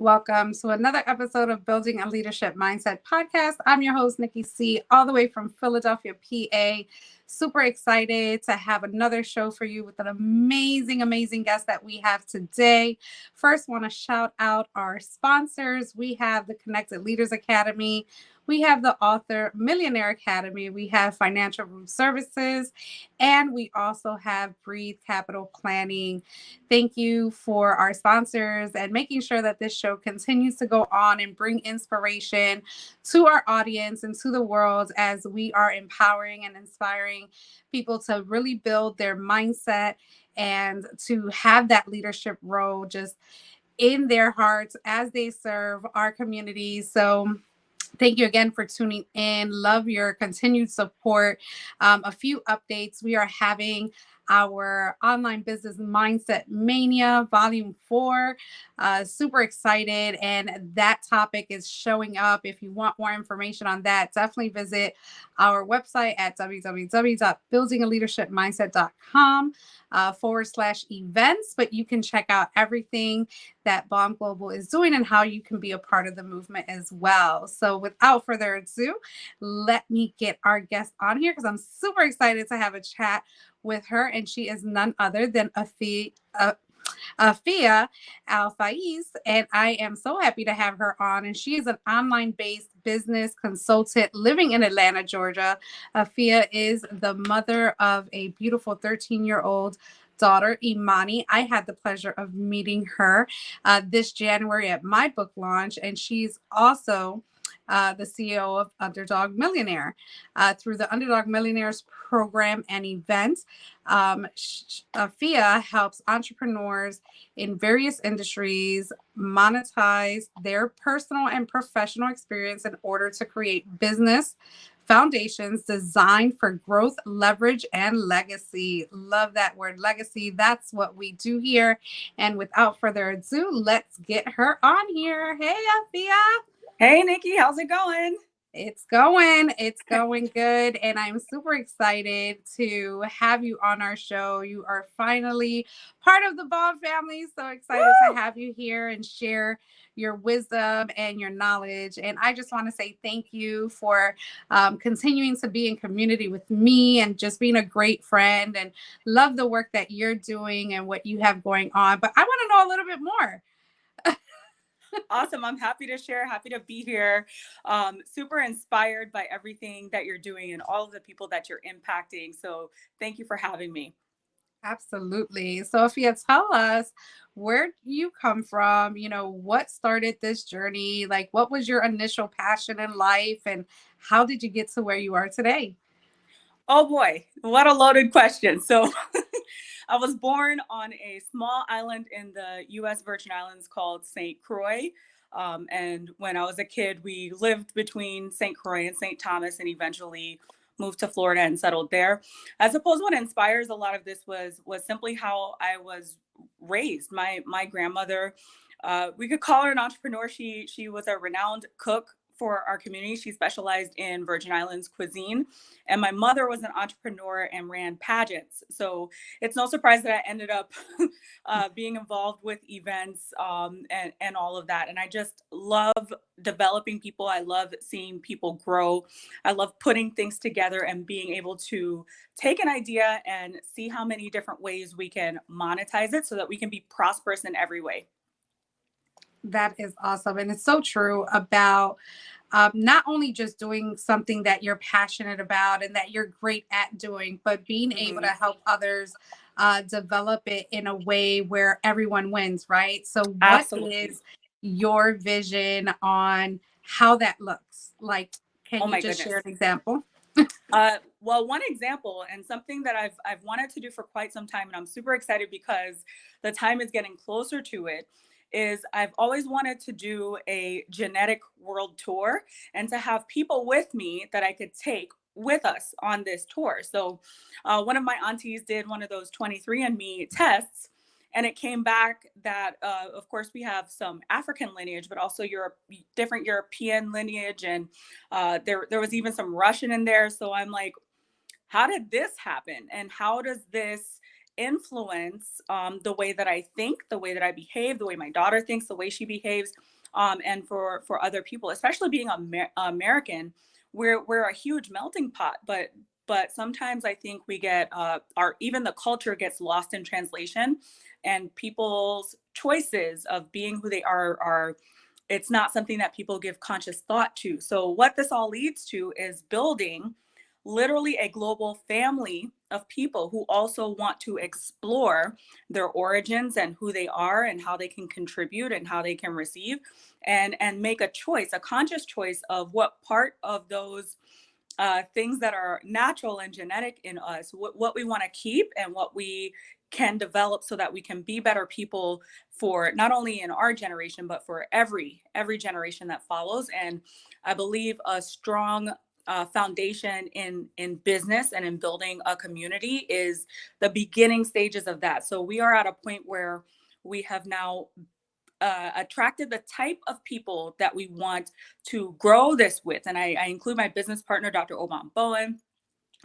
Welcome to another episode of Building a Leadership Mindset podcast. I'm your host, Nikki C., all the way from Philadelphia, PA. Super excited to have another show for you with an amazing guest that we have today. First, want to shout out our sponsors. We have the Connected Leaders Academy. We have the Author Millionaire Academy. We have Financial Root Services. And we also have Breathe Capital Planning. Thank you for our sponsors and making sure that this show continues to go on and bring inspiration to our audience and to the world as we are empowering and inspiring people to really build their mindset and to have that leadership role just in their hearts as they serve our communities. So thank you again for tuning in. Love your continued support. A few updates. We are having our online business mindset mania volume 4. Super excited. And that topic is showing up. If you want more information on that, definitely visit our website at www.buildingaleadershipmindset.com /events. But you can check out everything that BALM Global is doing and how you can be a part of the movement as well. So without further ado, let me get our guest on here because I'm super excited to have a chat with her. And she is none other than Afiya Al-Fayiz. And I am so happy to have her on. And she is an online-based business consultant living in Atlanta, Georgia. Afiya is the mother of a beautiful 13-year-old daughter, Imani. I had the pleasure of meeting her this January at my book launch, and she's also the CEO of Underdog Millionaire. Through the Underdog Millionaires program and event, Afiya helps entrepreneurs in various industries monetize their personal and professional experience in order to create business foundations designed for growth, leverage, and legacy. Love that word, legacy. That's what we do here. And without further ado, let's get her on here. Hey, Afiya. Hey, Nikki. How's it going? It's going good. And I'm super excited to have you on our show. You are finally part of the BALM family. So excited to have you here and share your wisdom and your knowledge. And I just want to say thank you for continuing to be in community with me and just being a great friend, and love the work that you're doing and what you have going on. But I want to know a little bit more. Awesome. I'm happy to share, happy to be here. Super inspired by everything that you're doing and all of the people that you're impacting. So thank you for having me. Absolutely. So Afiya, tell us, where you come from, what started this journey? Like, what was your initial passion in life and how did you get to where you are today? Oh boy, what a loaded question. So I was born on a small island in the U.S. Virgin Islands called St. Croix. And when I was a kid, we lived between St. Croix and St. Thomas and eventually moved to Florida and settled there. I suppose what inspires a lot of this was simply how I was raised. My grandmother, we could call her an entrepreneur. She was a renowned cook for our community. She specialized in Virgin Islands cuisine. And my mother was an entrepreneur and ran pageants. So it's no surprise that I ended up being involved with events and all of that. And I just love developing people. I love seeing people grow. I love putting things together and being able to take an idea and see how many different ways we can monetize it so that we can be prosperous in every way. That is awesome. And it's so true about not only just doing something that you're passionate about and that you're great at doing, but being able to help others develop it in a way where everyone wins, right? So what Absolutely. is your vision on how that looks? Like, can you just share an example? Well, one example and something that I've wanted to do for quite some time, and I'm super excited because the time is getting closer to it, is I've always wanted to do a genetic world tour and to have people with me that I could take with us on this tour. So one of my aunties did one of those 23andMe tests, and it came back that, of course, we have some African lineage, but also different European lineage. And there was even some Russian in there. So I'm like, how did this happen? And how does this influence the way that I think, the way that I behave, the way my daughter thinks, the way she behaves, and for other people, especially being American, we're a huge melting pot, but sometimes I think we get our even the culture gets lost in translation, and people's choices of being who they are it's not something that people give conscious thought to. So what this all leads to is building literally a global family of people who also want to explore their origins and who they are and how they can contribute and how they can receive, and make a choice, a conscious choice of what part of those things that are natural and genetic in us, what we want to keep and what we can develop so that we can be better people for not only in our generation but for every generation that follows. And I believe a strong foundation in business and in building a community is the beginning stages of that. So we are at a point where we have now attracted the type of people that we want to grow this with. And I include my business partner, Dr. Oban Bowen,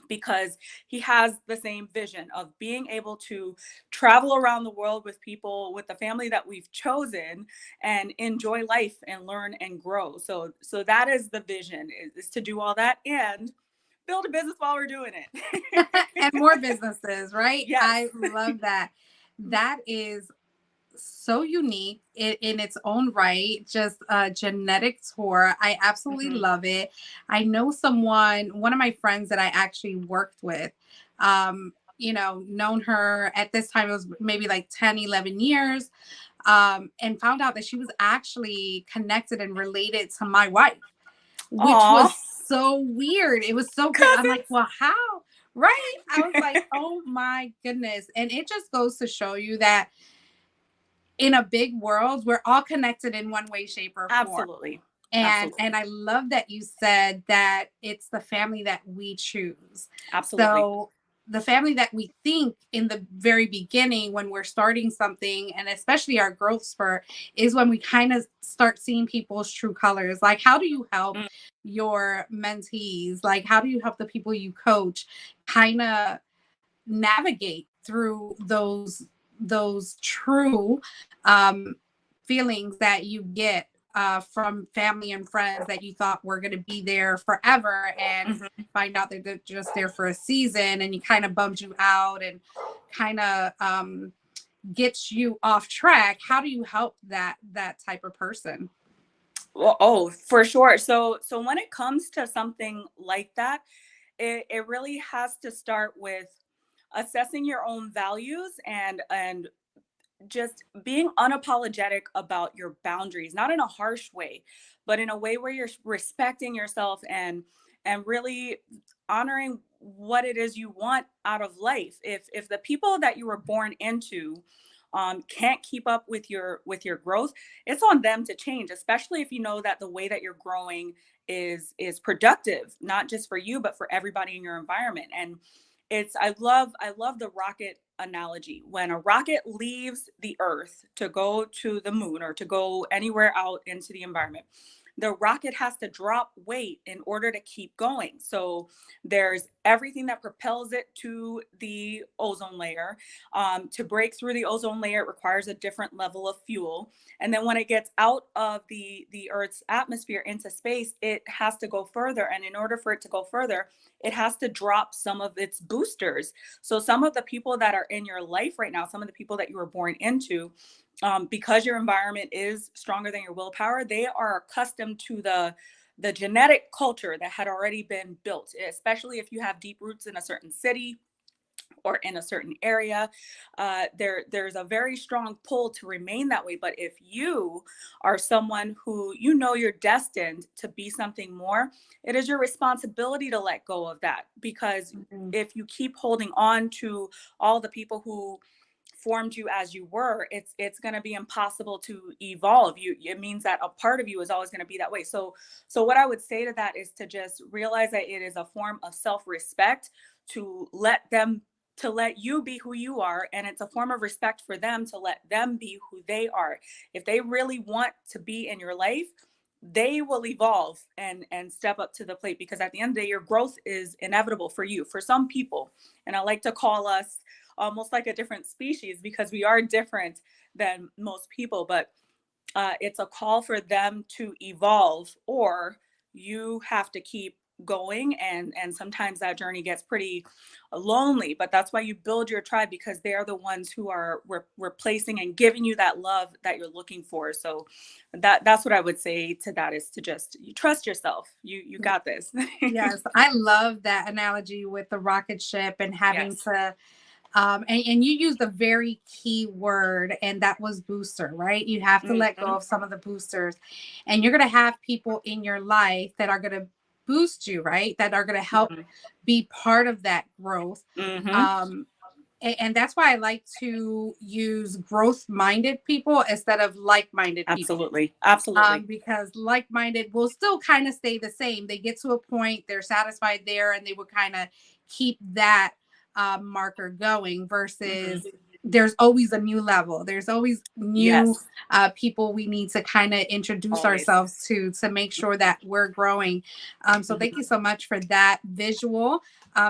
because he has the same vision of being able to travel around the world with people, with the family that we've chosen, and enjoy life and learn and grow. So that is the vision, is to do all that and build a business while we're doing it. And more businesses, right? Yes. I love that. That is so unique in its own right, just a genetic tour. I absolutely love it. I know one of my friends that I actually worked with, known her at this time, it was maybe like 10, 11 years, and found out that she was actually connected and related to my wife, which was so weird. It was so great. I'm like, well, how? Right? I was like, oh my goodness. And it just goes to show you that in a big world, we're all connected in one way, shape, or form. Absolutely. And I love that you said that it's the family that we choose. Absolutely. So the family that we think in the very beginning when we're starting something, and especially our growth spurt, is when we kind of start seeing people's true colors. Like, how do you help your mentees? Like, how do you help the people you coach kind of navigate through those true feelings that you get from family and friends that you thought were going to be there forever, and find out that they're just there for a season, and you kind of bums you out and kind of gets you off track. How do you help that type of person? Well, oh, for sure. So when it comes to something like that, it really has to start with assessing your own values and just being unapologetic about your boundaries, not in a harsh way, but in a way where you're respecting yourself and really honoring what it is you want out of life. If the people that you were born into can't keep up with your growth, it's on them to change, especially if you know that the way that you're growing is productive, not just for you but for everybody in your environment. And I love the rocket analogy. When a rocket leaves the earth to go to the moon or to go anywhere out into the environment, the rocket has to drop weight in order to keep going. So there's everything that propels it to the ozone layer. To break through the ozone layer, it requires a different level of fuel. And then when it gets out of the Earth's atmosphere into space, it has to go further. And in order for it to go further, it has to drop some of its boosters. So some of the people that are in your life right now, some of the people that you were born into, because your environment is stronger than your willpower, they are accustomed to the genetic culture that had already been built, especially if you have deep roots in a certain city or in a certain area. There's a very strong pull to remain that way. But if you are someone who you know you're destined to be something more, it is your responsibility to let go of that. Because if you keep holding on to all the people who formed you as you were, it's going to be impossible to evolve. It means that a part of you is always going to be that way. So what I would say to that is to just realize that it is a form of self-respect to let you be who you are, and it's a form of respect for them to let them be who they are. If they really want to be in your life, they will evolve and step up to the plate, because at the end of the day, your growth is inevitable for you. For some people, and I like to call us almost like a different species, because we are different than most people. But it's a call for them to evolve, or you have to keep going, and sometimes that journey gets pretty lonely. But that's why you build your tribe, because they're the ones who are replacing and giving you that love that you're looking for. So that's what I would say to that, is to just, you trust yourself. You got this. Yes, I love that analogy with the rocket ship and having Yes. to and you used a very key word, and that was booster, right? You have to let go Hmm. of some of the boosters, and you're going to have people in your life that are going to boost you, right? That are going to help Hmm. be part of that growth. Hmm. Um, and that's why I like to use growth minded people instead of like minded people. Absolutely. Absolutely. Because like-minded will still kind of stay the same. They get to a point, they're satisfied there, and they will kind of keep that marker going. Hmm. Versus there's always a new level. There's always new Yes. people we need to kind of introduce Always. ourselves to make sure that we're growing. So thank Hmm. you so much for that visual.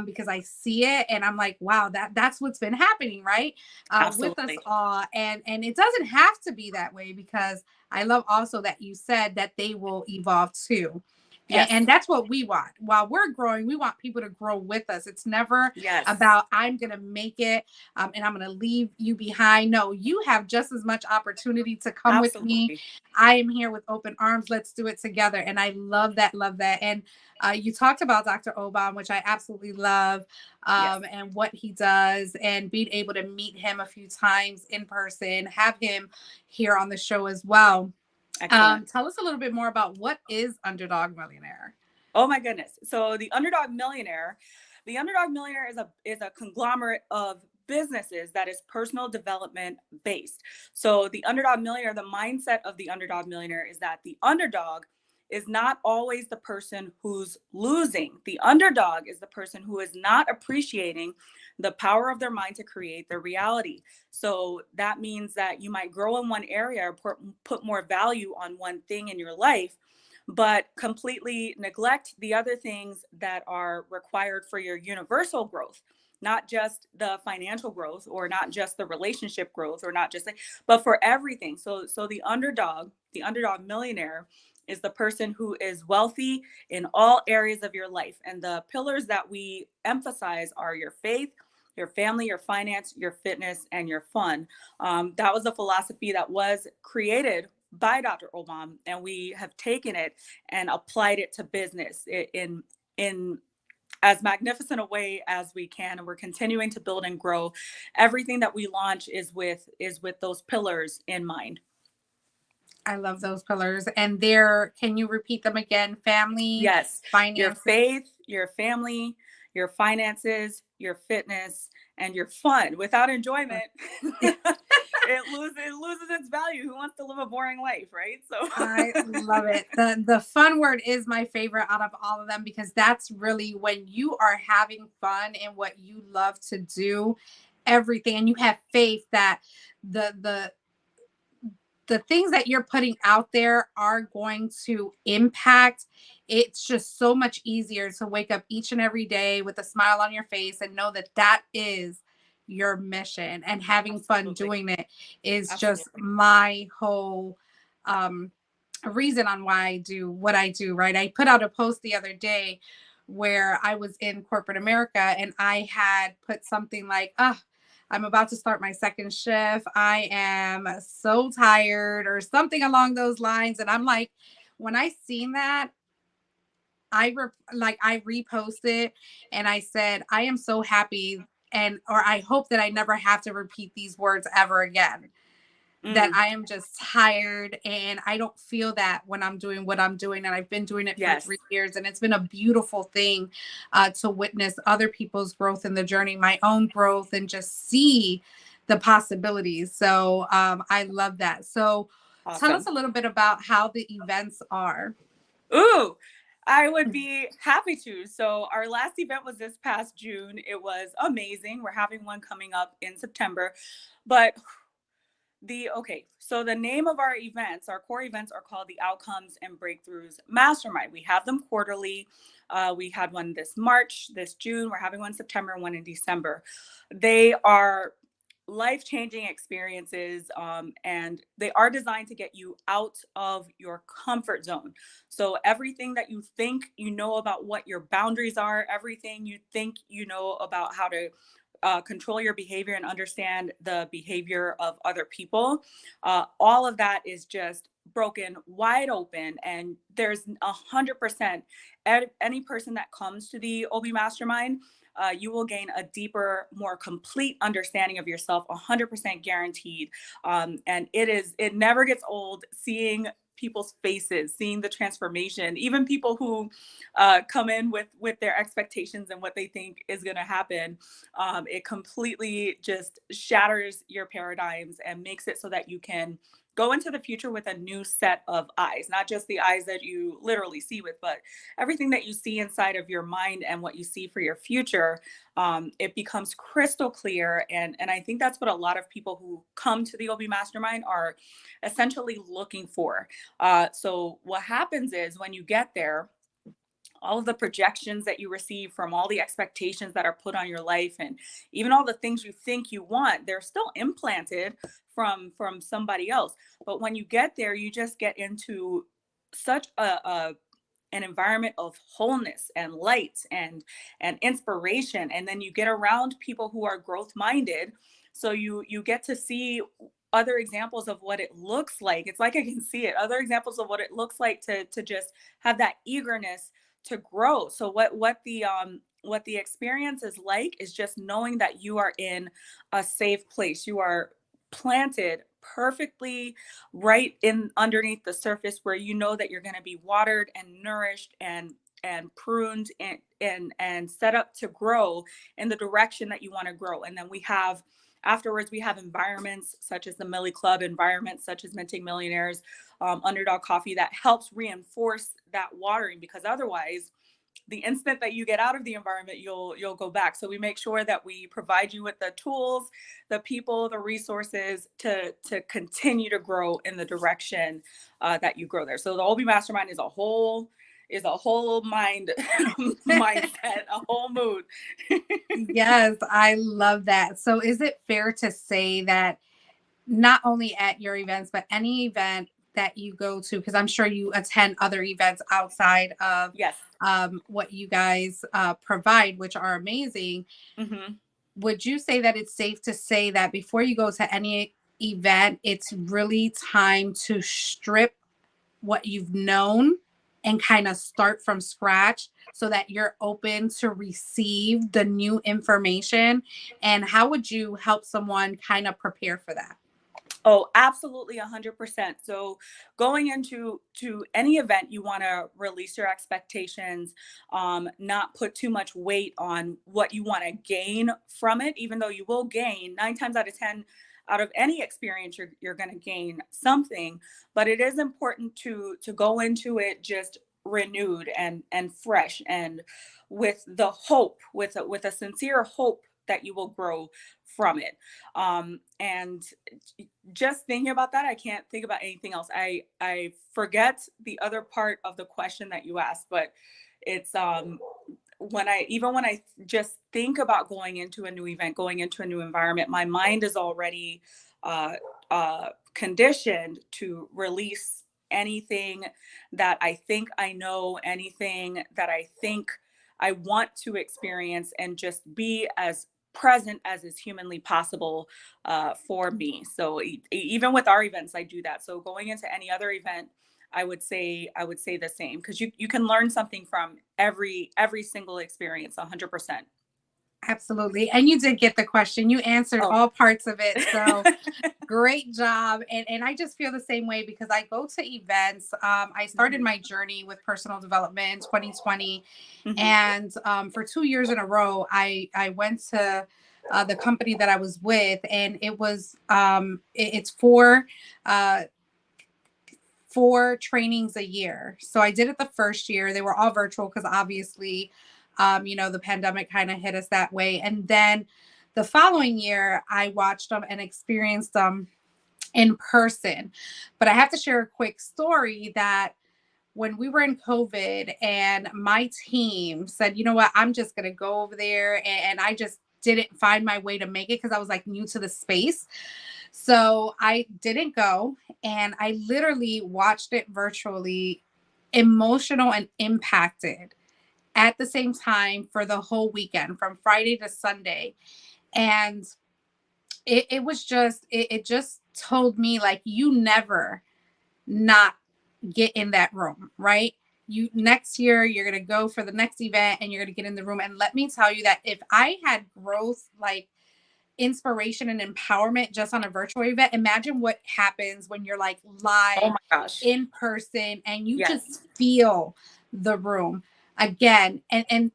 Because I see it and I'm like, wow, that's what's been happening, right? With us Absolutely. all, and it doesn't have to be that way, because I love also that you said that they will evolve too. And Yes. that's what we want. While we're growing, we want people to grow with us. It's never Yes. about, I'm going to make it and I'm going to leave you behind. No, you have just as much opportunity to come with me. Absolutely. I am here with open arms. Let's do it together. And I love that. Love that. And you talked about Dr. Obam, which I absolutely love, Yes. and what he does, and being able to meet him a few times in person, have him here on the show as well. Excellent. Tell us a little bit more about what is Underdog Millionaire. Oh my goodness. So the Underdog Millionaire is a conglomerate of businesses that is personal development based. So the Underdog Millionaire, the mindset of the Underdog Millionaire is that the underdog is not always the person who's losing. The underdog is the person who is not appreciating the power of their mind to create their reality. So that means that you might grow in one area, or put more value on one thing in your life, but completely neglect the other things that are required for your universal growth, not just the financial growth, or not just the relationship growth, or not just, but for everything. So the underdog millionaire is the person who is wealthy in all areas of your life. And the pillars that we emphasize are your faith, your family, your finance, your fitness, and your fun. That was a philosophy that was created by Dr. Obam, and we have taken it and applied it to business in as magnificent a way as we can. And we're continuing to build and grow. Everything that we launch is with those pillars in mind. I love those pillars. And there, can you repeat them again? Family, Yes, your finances. faith, your family, your finances, your fitness, and your fun. Without enjoyment, it loses its value. Who wants to live a boring life, right? So I love it. The fun word is my favorite out of all of them, because that's really when you are having fun in what you love to do, everything, and you have faith that the the things that you're putting out there are going to impact. It's just so much easier to wake up each and every day with a smile on your face and know that that is your mission, and having fun absolutely, doing it is just absolutely. my whole um reason on why I do what I do, right? I put out a post the other day where I was in corporate America, and I had put something like, I'm about to start my second shift. I am so tired, or something along those lines. And I'm like, when I seen that, I reposted and I said, I am so happy, and or I hope that I never have to repeat these words ever again. That Mm, I am just tired, and I don't feel that when I'm doing what I'm doing. And I've been doing it for yes, 3 years, and it's been a beautiful thing to witness other people's growth in the journey, my own growth, and just see the possibilities. So I love that. So tell us awesome. a little bit about how the events are. Ooh, I would be happy to. So our last event was this past June. It was amazing. We're having one coming up in September, but So the name of our events, our core events, are called the Outcomes and Breakthroughs Mastermind. We have them quarterly. We had one this March, this June. We're having one in September, and one in December. They are life-changing experiences, and they are designed to get you out of your comfort zone. So everything that you think you know about what your boundaries are, everything you think you know about how to control your behavior and understand the behavior of other people, all of that is just broken wide open. And there's 100% any person that comes to the OB Mastermind, you will gain a deeper, more complete understanding of yourself, 100% guaranteed. And it never gets old seeing people's faces, seeing the transformation, even people who come in with their expectations and what they think is going to happen. It completely just shatters your paradigms and makes it so that you can go into the future with a new set of eyes, not just the eyes that you literally see with, but everything that you see inside of your mind and what you see for your future. It becomes crystal clear. And I think that's what a lot of people who come to the OB Mastermind are essentially looking for. So what happens is when you get there, all of the projections that you receive from all the expectations that are put on your life, and even all the things you think you want, they're still implanted from somebody else. But when you get there, you just get into such an environment of wholeness and light and inspiration, and then you get around people who are growth minded, so you get to see other examples of what it looks like. It's like I can see it, other examples of what it looks like to just have that eagerness to grow. So what the experience is like is just knowing that you are in a safe place. You are planted perfectly right in underneath the surface, where you know that you're going to be watered and nourished and pruned and set up to grow in the direction that you want to grow. And then afterwards we have environments such as the Millie Club, environments such as Minting Millionaires, Underdog Coffee, that helps reinforce that watering, because otherwise the instant that you get out of the environment, you'll go back. So we make sure that we provide you with the tools, the people, the resources to continue to grow in the direction that you grow there. So the OB Mastermind is a whole mind mindset, a whole mood. Yes, I love that. So is it fair to say that not only at your events, but any event that you go to, because I'm sure you attend other events outside of Yes. what you guys provide, which are amazing. Mm-hmm. Would you say that it's safe to say that before you go to any event, it's really time to strip what you've known and kind of start from scratch so that you're open to receive the new information? And how would you help someone kind of prepare for that? Oh, absolutely, 100%. So going into any event, you want to release your expectations, not put too much weight on what you want to gain from it, even though you will gain 9 times out of 10 out of any experience, you're going to gain something. But it is important to go into it just renewed and fresh, and with the hope, with a sincere hope that you will grow from it. And just thinking about that, I can't think about anything else. I forget the other part of the question that you asked, but it's when I just think about going into a new event, going into a new environment, my mind is already conditioned to release anything that I think I know, anything that I think I want to experience, and just be as present as is humanly possible for me. So even with our events, I do that. So going into any other event, I would say the same, because you can learn something from every single experience, 100%. Absolutely. And you did get the question. You answered Oh. all parts of it. So great job. And I just feel the same way because I go to events. I started my journey with personal development in 2020. Mm-hmm. And for 2 years in a row, I went to the company that I was with, and it was it's four trainings a year. So I did it the first year. They were all virtual because obviously, the pandemic kind of hit us that way. And then the following year, I watched them and experienced them in person. But I have to share a quick story that when we were in COVID and my team said, you know what, I'm just going to go over there. And I just didn't find my way to make it because I was like new to the space. So I didn't go, and I literally watched it virtually, emotional and impacted at the same time for the whole weekend from Friday to Sunday. And it was just, it just told me like, you never not get in that room, right? You next year, you're going to go for the next event and you're going to get in the room. And let me tell you that if I had growth, like inspiration and empowerment just on a virtual event, imagine what happens when you're like Oh live my gosh. in person and you Yes. just feel the room again. And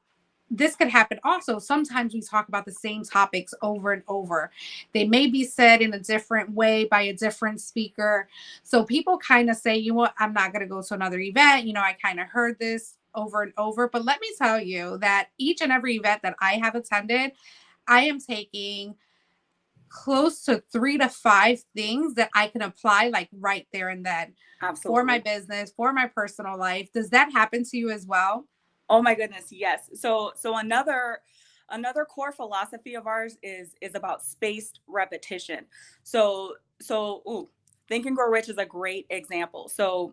this could happen also. Sometimes we talk about the same topics over and over. They may be said in a different way by a different speaker. So people kind of say, you know what, I'm not going to go to another event. You know, I kind of heard this over and over. But let me tell you that each and every event that I have attended, I am taking close to 3 to 5 things that I can apply like right there and then for my Absolutely. business, for my personal life. Does that happen to you as well? Oh my goodness, yes. So another core philosophy of ours is about spaced repetition. So Think and Grow Rich is a great example. So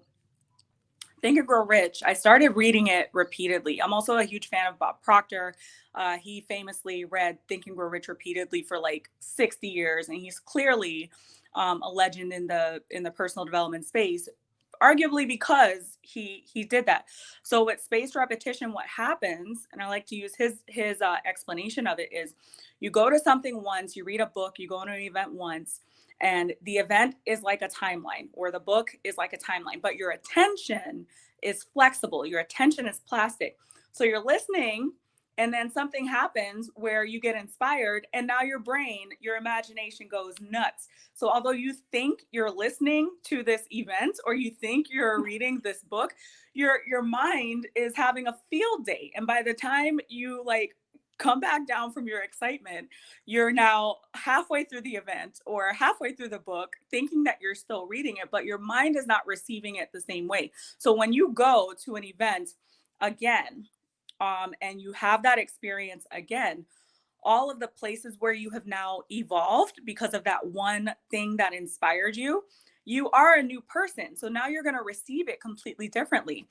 Think and Grow Rich, I started reading it repeatedly. I'm also a huge fan of Bob Proctor. He famously read Think and Grow Rich repeatedly for like 60 years, and he's clearly a legend in the personal development space, arguably because he did that. So with spaced repetition, what happens, and I like to use his explanation of it, is you go to something once, you read a book, you go to an event once, and the event is like a timeline, or the book is like a timeline, but your attention is flexible, your attention is plastic. So you're listening, and then something happens where you get inspired, and now your brain, your imagination goes nuts. So although you think you're listening to this event, or you think you're reading this book, your mind is having a field day, and by the time you like come back down from your excitement, you're now halfway through the event or halfway through the book, thinking that you're still reading it, but your mind is not receiving it the same way. So when you go to an event again, and you have that experience again, all of the places where you have now evolved because of that one thing that inspired you, you are a new person. So now you're going to receive it completely differently.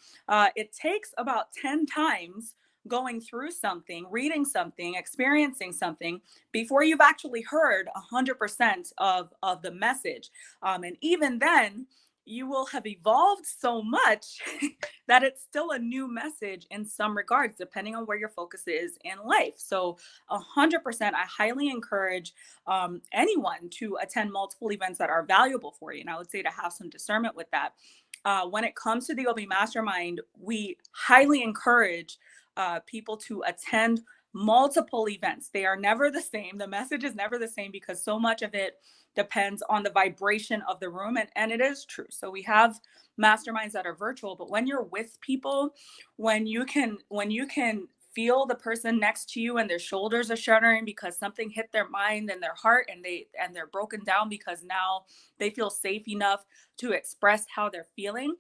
It takes about 10 times going through something, reading something, experiencing something before you've actually heard 100% of the message. And even then, you will have evolved so much that it's still a new message in some regards, depending on where your focus is in life. So 100%, I highly encourage anyone to attend multiple events that are valuable for you. And I would say to have some discernment with that. When it comes to the OB Mastermind, we highly encourage people to attend multiple events. They are never the same. The message is never the same because so much of it depends on the vibration of the room. And it is true. So we have masterminds that are virtual, but when you're with people, when you can feel the person next to you and their shoulders are shuddering because something hit their mind and their heart, and they're broken down because now they feel safe enough to express how they're feeling,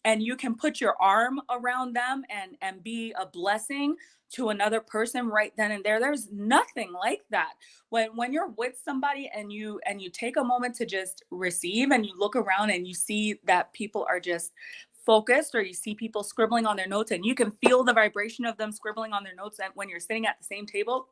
and you can put your arm around them and be a blessing to another person right then and there. There's nothing like that. When you're with somebody and you take a moment to just receive, and you look around and you see that people are just focused, or you see people scribbling on their notes and you can feel the vibration of them scribbling on their notes, and when you're sitting at the same table,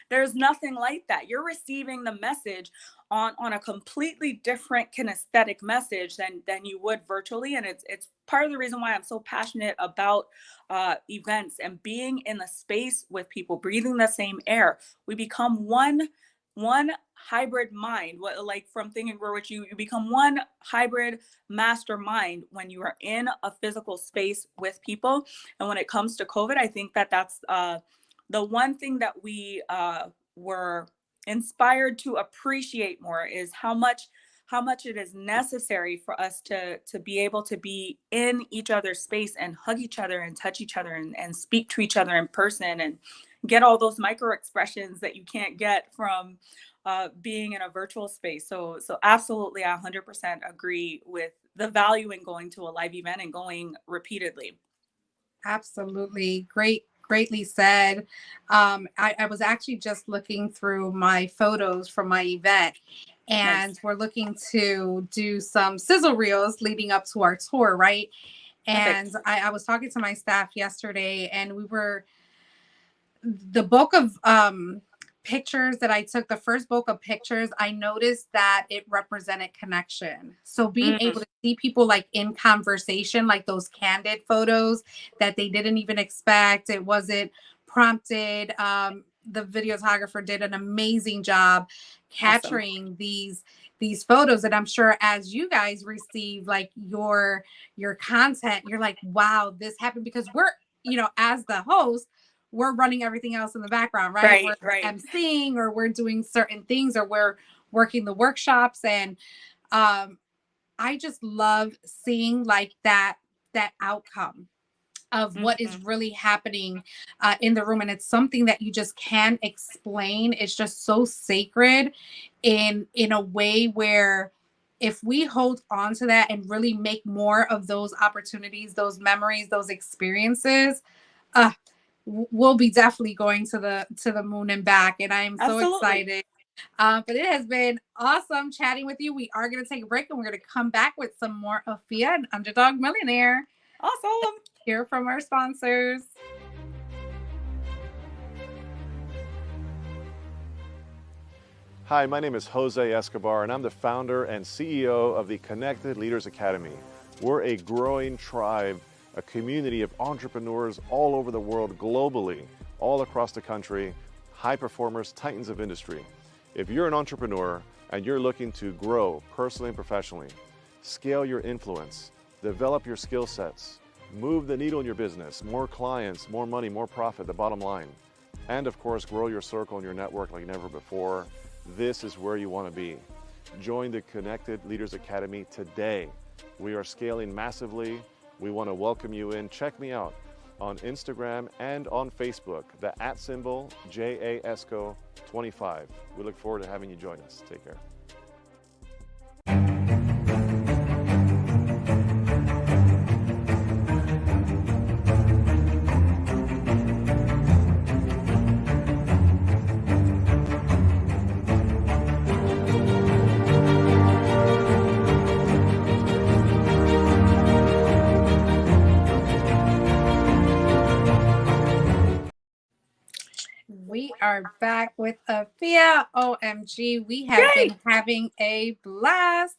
there's nothing like that. You're receiving the message on a completely different kinesthetic message than you would virtually. And it's part of the reason why I'm so passionate about events and being in the space with people, breathing the same air. We become one hybrid mind. What, like from Think and Grow Rich, you become one hybrid mastermind when you are in a physical space with people. And when it comes to COVID, I think that that's the one thing that we were inspired to appreciate more, is how much it is necessary for us to be able to be in each other's space and hug each other and touch each other and speak to each other in person and get all those micro expressions that you can't get from being in a virtual space. So absolutely, I 100% agree with the value in going to a live event and going repeatedly. Absolutely. Greatly said. I was actually just looking through my photos from my event, and Nice. we're looking to do some sizzle reels leading up to our tour, right? And Perfect. I was talking to my staff yesterday, and the bulk of pictures that I took, the first bulk of pictures, I noticed that it represented connection. So being Mm, able to see people like in conversation, like those candid photos that they didn't even expect, it wasn't prompted. The videographer did an amazing job awesome. capturing these photos, and I'm sure as you guys receive like your content, you're like, wow, this happened, because we're, as the host, we're running everything else in the background, right? Right, We're right. emceeing, or we're doing certain things, or we're working the workshops. And um, I just love seeing like that outcome of what is Mhm. really happening in the room. And it's something that you just can't explain. It's just so sacred in a way where if we hold on to that and really make more of those opportunities, those memories, those experiences, uh, we'll be definitely going to the moon and back. And I am so Absolutely. excited. But it has been awesome chatting with you. We are going to take a break, and we're going to come back with some more Afiya and Underdog Millionaire. Awesome. Hear from our sponsors. Hi, my name is Jose Escobar, and I'm the founder and CEO of the Connected Leaders Academy. We're a growing tribe, a community of entrepreneurs all over the world, globally, all across the country, high performers, titans of industry. If you're an entrepreneur and you're looking to grow personally and professionally, scale your influence, develop your skill sets, move the needle in your business, more clients, more money, more profit, the bottom line, and of course, grow your circle and your network like never before, this is where you want to be. Join the Connected Leaders Academy today. We are scaling massively. We want to welcome you in. Check me out on Instagram and on Facebook, the @ JASCO25. We look forward to having you join us. Take care. We are back with Afiya. OMG, we have Yay. been having a blast.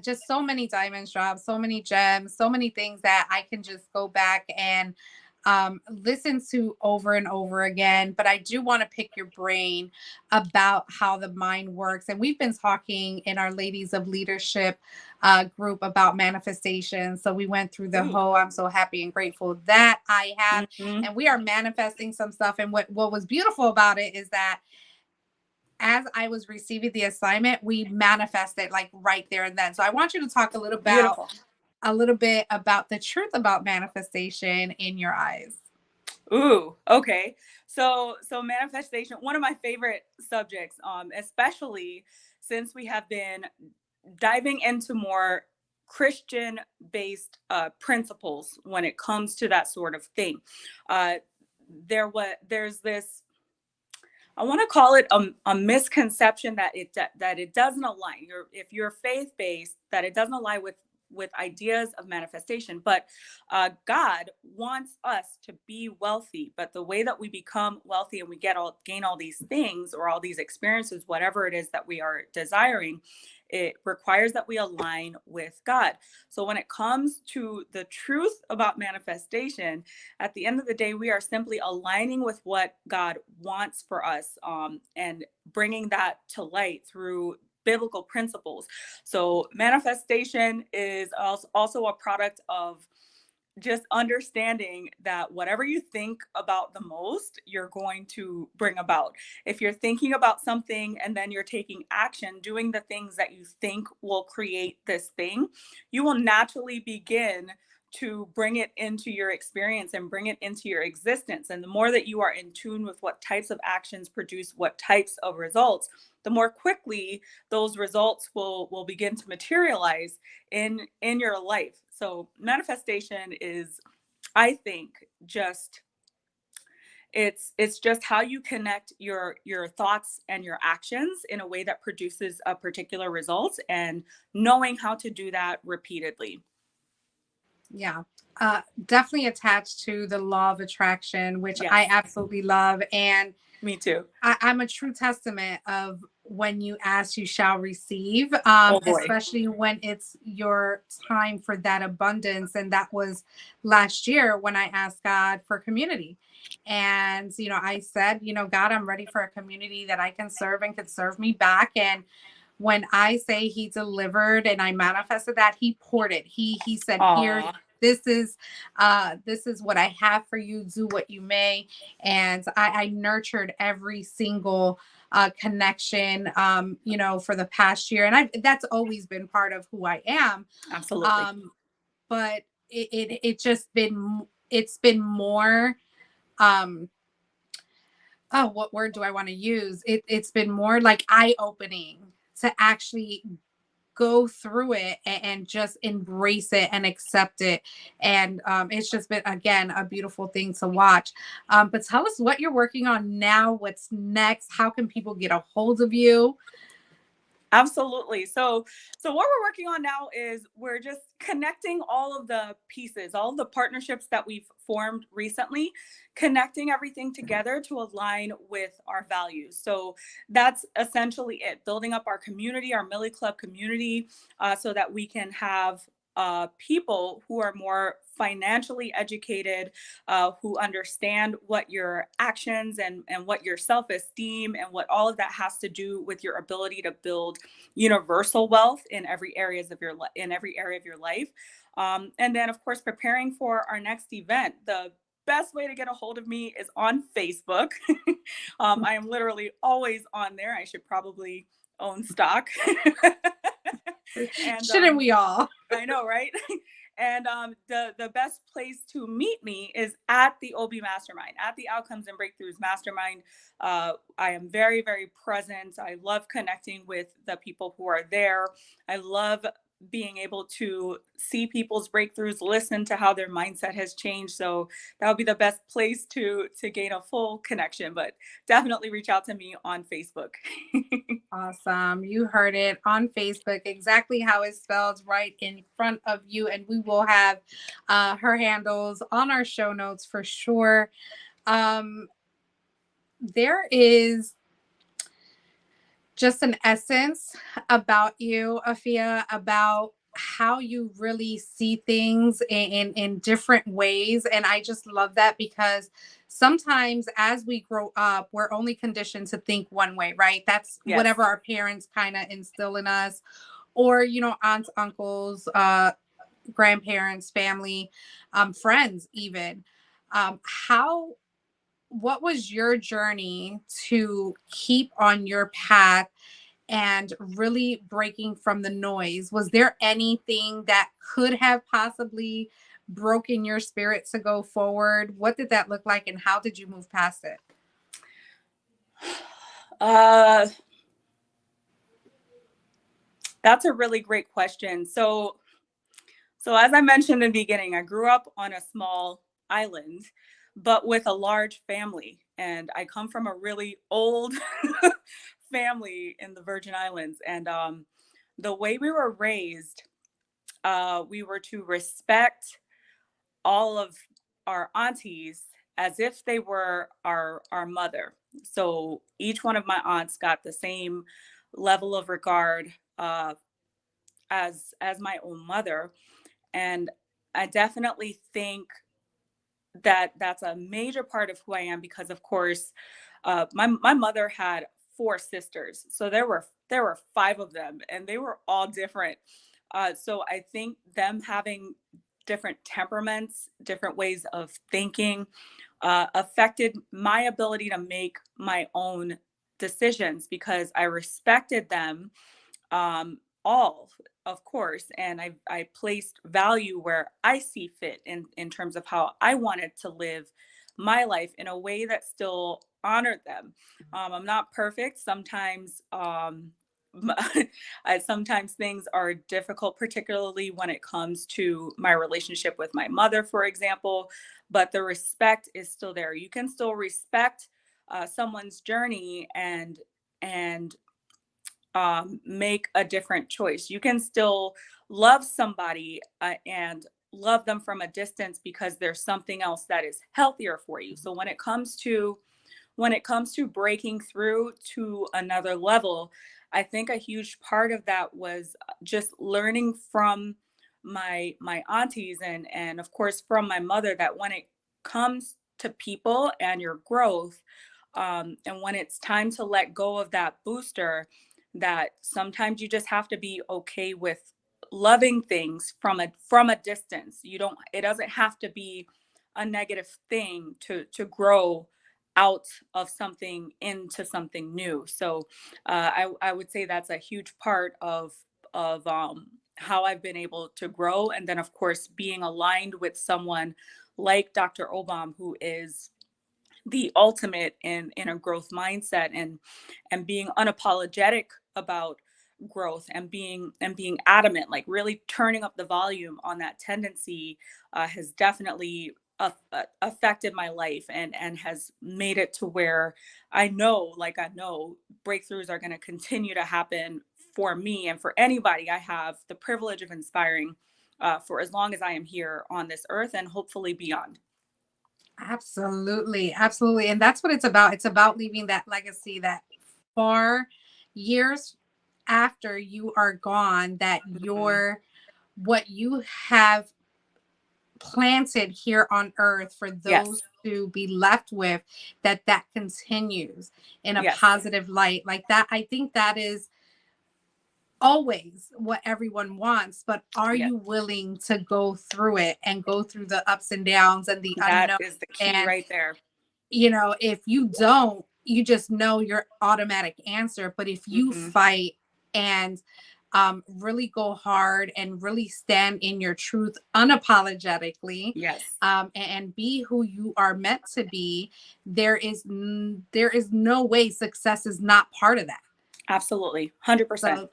Just so many diamonds drops, so many gems, so many things that I can just go back and listen to over and over again. But I do want to pick your brain about how the mind works. And we've been talking in our Ladies of Leadership group about manifestation. So we went through the Ooh. whole I'm so happy and grateful that I have, Mhm. and we are manifesting some stuff. And what was beautiful about it is that as I was receiving the assignment, we manifested like right there and then. So I want you to talk Beautiful. a little bit about the truth about manifestation in your eyes. Ooh, okay. So manifestation, one of my favorite subjects, especially since we have been diving into more Christian based principles when it comes to that sort of thing. Uh, there's this, I want to call it a misconception that it doesn't align. If you're faith based, that it doesn't align with ideas of manifestation. But God wants us to be wealthy. But the way that we become wealthy and we gain all these things or all these experiences, whatever it is that we are desiring, it requires that we align with God. So when it comes to the truth about manifestation, at the end of the day, we are simply aligning with what God wants for us, and bringing that to light through biblical principles. So manifestation is also a product of just understanding that whatever you think about the most, you're going to bring about. If you're thinking about something and then you're taking action, doing the things that you think will create this thing, you will naturally begin to bring it into your experience and bring it into your existence. And the more that you are in tune with what types of actions produce what types of results, the more quickly those results will begin to materialize in your life. So manifestation is, I think, just it's just how you connect your thoughts and your actions in a way that produces a particular result, and knowing how to do that repeatedly. Yeah. Definitely attached to the law of attraction, which Yes. I absolutely love. And Me too. I'm a true testament of when you ask, you shall receive, Oh boy. especially when it's your time for that abundance. And that was last year when I asked God for community. And, I said, God, I'm ready for a community that I can serve and could serve me back. And when I say he delivered and I manifested that, he poured it. He said, here, Aw. this is what I have for you. Do what you may. And I nurtured every single connection, for the past year. And that's always been part of who I am. Absolutely. But it's been more, what word do I want to use? It's been more like eye-opening to actually go through it and just embrace it and accept it. And it's just been, again, a beautiful thing to watch. But tell us what you're working on now. What's next? How can people get a hold of you? Absolutely. So what we're working on now is we're just connecting all of the pieces, all of the partnerships that we've formed recently, connecting everything together to align with our values. So that's essentially it, building up our community, our Millie Club community, so that we can have people who are more financially educated, who understand what your actions and what your self-esteem and what all of that has to do with your ability to build universal wealth in every area of your life. And then, of course, preparing for our next event. The best way to get a hold of me is on Facebook. I am literally always on there. I should probably own stock. And shouldn't we all? I know, right? And the best place to meet me is at the OB Mastermind, at the Outcomes and Breakthroughs Mastermind. I am very, very present. I love connecting with the people who are there. I love being able to see people's breakthroughs, listen to how their mindset has changed. So that would be the best place to gain a full connection, but definitely reach out to me on Facebook. Awesome. You heard it on Facebook, exactly how it's spelled right in front of you. And we will have her handles on our show notes for sure. There is just an essence about you, Afiya, about how you really see things in different ways. And I just love that, because sometimes as we grow up, we're only conditioned to think one way, right? That's Yes. whatever our parents kind of instill in us, or, aunts, uncles, grandparents, family, friends, even. What was your journey to keep on your path and really breaking from the noise? Was there anything that could have possibly broken your spirit to go forward? What did that look like, and how did you move past it? That's a really great question. So as I mentioned in the beginning, I grew up on a small island, but with a large family. And I come from a really old family in the Virgin Islands. And the way we were raised, we were to respect all of our aunties as if they were our mother. So each one of my aunts got the same level of regard as my own mother. And I definitely think that that's a major part of who I am, because of course, my mother had 4 sisters, so there were 5 of them, and they were all different. So I think them having different temperaments, different ways of thinking, affected my ability to make my own decisions, because I respected them, all, of course, and I placed value where I see fit in terms of how I wanted to live my life in a way that still honored them. I'm not perfect. Sometimes sometimes things are difficult, particularly when it comes to my relationship with my mother, for example, but the respect is still there. You can still respect someone's journey and make a different choice. You can still love somebody and love them from a distance because there's something else that is healthier for you. So when it comes to breaking through to another level, I think a huge part of that was just learning from my aunties and of course from my mother that when it comes to people and your growth, and when it's time to let go of that booster, that sometimes you just have to be okay with loving things from a distance. You don't, it doesn't have to be a negative thing to grow out of something into something new. So I would say that's a huge part of how I've been able to grow. And then of course being aligned with someone like Dr. Obam, who is the ultimate in a growth mindset and being unapologetic about growth and being adamant, like really turning up the volume on that tendency, has definitely affected my life and has made it to where I know, breakthroughs are going to continue to happen for me and for anybody I have the privilege of inspiring, for as long as I am here on this earth and hopefully beyond. Absolutely. Absolutely. And that's what it's about. It's about leaving that legacy that far years after you are gone, that Mhm. what you have planted here on earth for those Yes. to be left with, that continues in a Yes. positive light. Like that, I think that is always what everyone wants, but are Yes. you willing to go through it and go through the ups and downs and the That unknown? is the key And right there. if you don't, you just know your automatic answer. But if you Hmm. fight and really go hard and really stand in your truth unapologetically, Yes. and be who you are meant to be, there is no way success is not part of that. Absolutely. 100%. So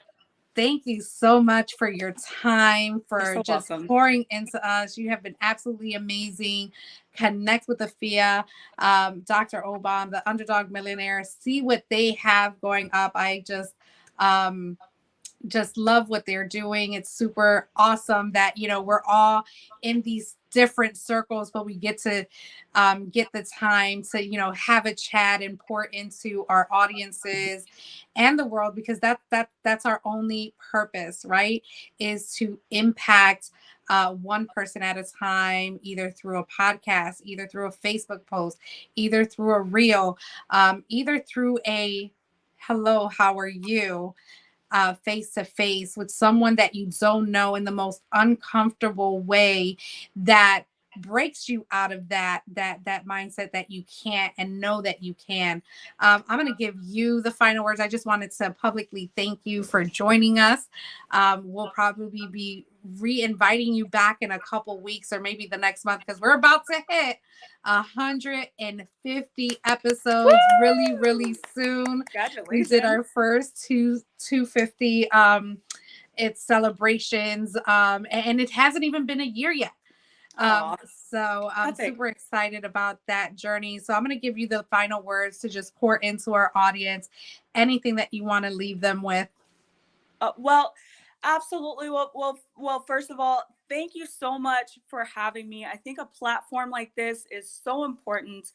thank you so much for your time, You're for so just welcome. pouring into us. You have been absolutely amazing. Connect with Afiya, Dr. Obam, the Underdog Millionaire. See what they have going up. I just love what they're doing. It's super awesome that we're all in these different circles, but we get to get the time to have a chat and pour into our audiences and the world, because that's our only purpose, right? Is to impact one person at a time, either through a podcast, either through a Facebook post, either through a reel, either through a hello, how are you, face to face with someone that you don't know in the most uncomfortable way, that breaks you out of that mindset that you can't, and know that you can. I'm going to give you the final words. I just wanted to publicly thank you for joining us. We'll probably be re-inviting you back in a couple weeks or maybe the next month, because we're about to hit 150 episodes really, really Woo! soon. We did Congratulations. our first 250 it's celebrations, and it hasn't even been a year yet. Aw, So I'm epic. super excited about that journey. So I'm going to give you the final words to just pour into our audience, anything that you want to leave them with. Well, absolutely. Well, first of all, thank you so much for having me. I think a platform like this is so important.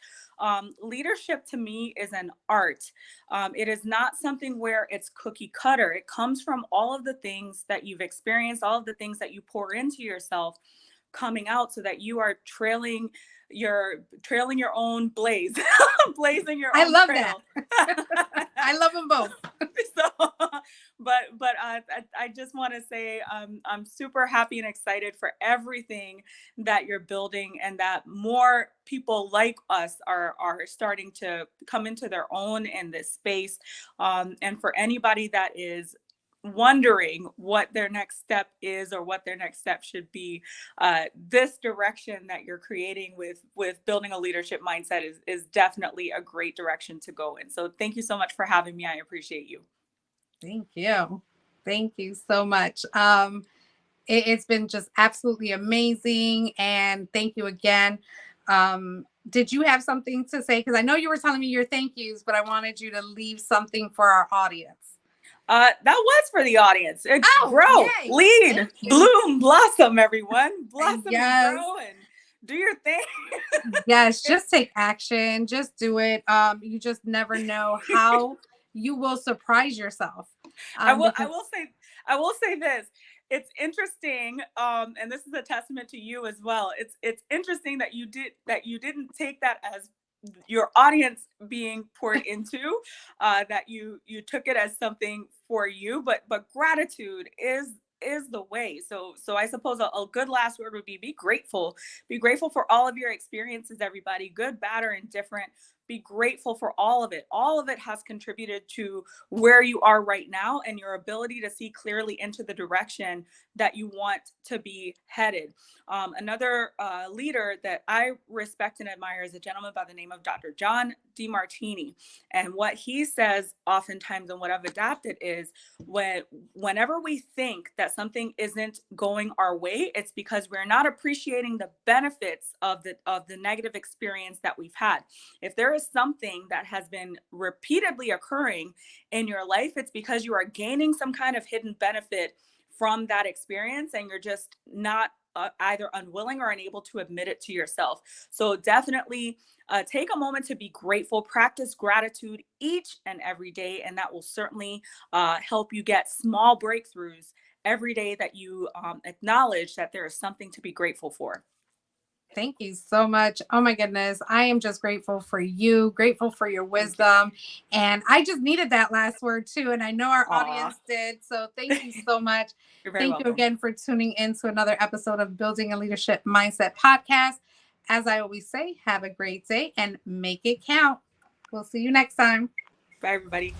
Leadership to me is an art. It is not something where it's cookie cutter. It comes from all of the things that you've experienced, all of the things that you pour into yourself coming out so that you are trailing your own blaze, blazing your I own love that. trail. I love them both. So, I just want to say I'm super happy and excited for everything that you're building, and that more people like us are starting to come into their own in this space. And for anybody that is wondering what their next step is or what their next step should be, this direction that you're creating with building a leadership mindset is definitely a great direction to go in. So thank you so much for having me. I appreciate you. Thank you. Thank you so much. It's been just absolutely amazing. And thank you again. Did you have something to say? Because I know you were telling me your thank yous, but I wanted you to leave something for our audience. That was for the audience. Grow, yay. lead, bloom, blossom, everyone. Blossom Yes. and grow and do your thing. Yes, just take action. Just do it. You just never know how you will surprise yourself. I will say this. It's interesting, and this is a testament to you as well. It's interesting that you didn't take that as your audience being poured into, that you took it as something for you, but gratitude is the way. So I suppose a good last word would be grateful. Be grateful for all of your experiences, everybody, good, bad, or indifferent. Be grateful for all of it. All of it has contributed to where you are right now and your ability to see clearly into the direction that you want to be headed. Another leader that I respect and admire is a gentleman by the name of Dr. John DeMartini. And what he says oftentimes, and what I've adapted, is whenever we think that something isn't going our way, it's because we're not appreciating the benefits of the negative experience that we've had. If there is something that has been repeatedly occurring in your life, it's because you are gaining some kind of hidden benefit from that experience, and you're just not either unwilling or unable to admit it to yourself. So definitely take a moment to be grateful, practice gratitude each and every day, and that will certainly help you get small breakthroughs every day that you acknowledge that there is something to be grateful for. Thank you so much. Oh my goodness. I am just grateful for you, grateful for your wisdom. And I just needed that last word too. And I know our audience did. So thank you so much. You're very welcome. You again for tuning in to another episode of Building a Leadership Mindset podcast. As I always say, have a great day and make it count. We'll see you next time. Bye, everybody.